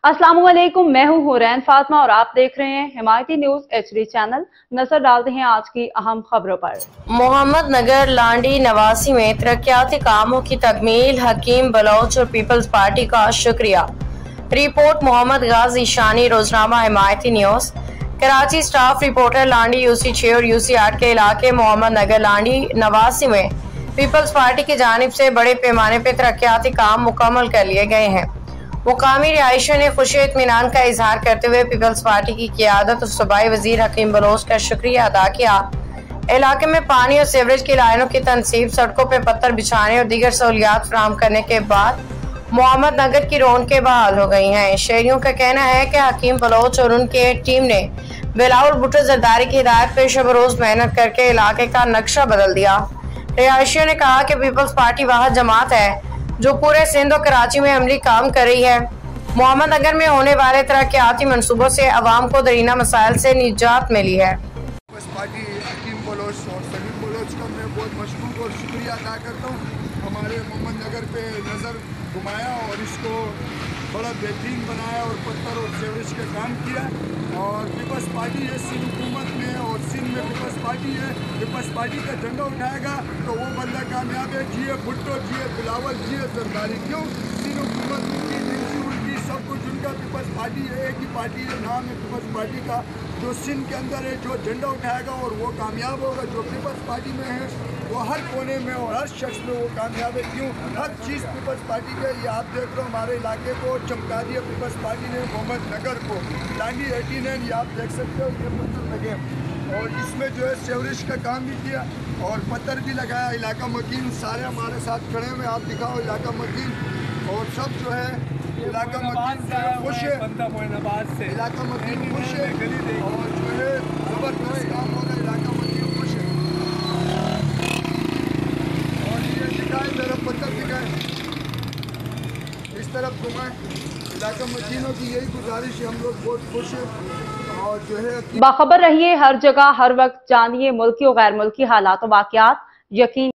अस्सलामुअलैकुम, मैं हूं हुरैन फातिमा और आप देख रहे हैं हिमायती न्यूज HD चैनल। नजर डालते हैं आज की अहम खबरों पर। मोहम्मद नगर लांडी नवासी में तरक्याती कामों की तकमील, हकीम बलोच और पीपल्स पार्टी का शुक्रिया। रिपोर्ट मोहम्मद गाजी शानी, रोजनामा Himayati News. Karachi staff reporter Landi UC 6 और UC 8 के इलाके मोहम्मद नगर लांडी नवासी में पीपल्स पार्टी की जानिब से बड़े पैमाने पर तरक्याती काम मुकम्मल कर लिए गए हैं। मुकामी रिहायशियों ने खुशी इत्मीनान का इजहार करते हुए पीपल्स पार्टी की क़ियादत और सूबाई वजीर हकीम बलोच का शुक्रिया अदा किया। इलाके में पानी और सीवरेज की लाइनों की तनसीब, सड़कों पर पत्थर बिछाने और दीगर सहूलियात फराहम करने के बाद मोहम्मद नगर की रौनकें बहाल हो गई हैं। शहरियों का कहना है कि हकीम बलोच और उनके टीम ने बिलावल भुट्टो जरदारी की हिदायत पे शब रोज मेहनत करके इलाके का नक्शा बदल दिया। रिहायशियों ने कहा कि पीपल्स पार्टी वाहिद जमात है जो पूरे सिंध और कराची में अमली काम कर रही है। मोहम्मद नगर में होने वाले तरक्याती मंसूबों से अवाम को दरीना मसाइल से निजात मिली है। पार्टी हकीम बलोच और सलीम बलोच का मैं बहुत मशकूर और शुक्रिया अदा करता हूँ। हमारे मोहम्मद नगर पे नज़र घुमाया और इसको बड़ा बेहतरीन बनाया और पत्थर और सीवरेज का काम किया। और पीपल्स पार्टी है सिंध हुकूमत में और सिंध में पीपल्स पार्टी है। पीपल्स पार्टी का झंडा उठाएगा तो वो बंदा कामयाब है। जिए भुट्टो, जिए बिलावल, जिए जरदारी। क्यों? सिंध हुकूमत उनकी, दिनसी उनकी, सब कुछ उनका। पीपल्स पार्टी है, एक ही पार्टी है, नाम है पीपल्स पार्टी का। जो सिंध के अंदर है, जो झंडा उठाएगा और वो कामयाब होगा। जो पीपल्स पार्टी में है वो हर कोने में और हर शख्स में वो कामयाब है। क्यों? हर चीज़ पीपल्स पार्टी के। ये आप देख रहे हो हमारे इलाके को चमका दिया पीपल्स पार्टी ने, मोहम्मद नगर को। लांडी 89 ये आप देख सकते हो, ये पत्थर लगे और इसमें जो है सीवरेज का काम भी किया और पत्थर भी लगाया। इलाका मकीन सारे हमारे साथ खड़े हुए, आप दिखाओ इलाका मकीन। और सब जो है इलाका मकीन खुश है, इलाका मकीन खुश है और जो है ज़बरदस्त काम हो रहा है। इलाका मकीन खुश है और ये दिखाए मेरा पत्थर दिखाए, इस तरफ घुमाए। इलाका मकीनों की यही गुजारिश है, हम लोग बहुत खुश हैं और जो है बाखबर रहिए हर जगह हर वक्त, जानिए मुल्की और गैर मुल्की हालात और वाक़यात। यकीन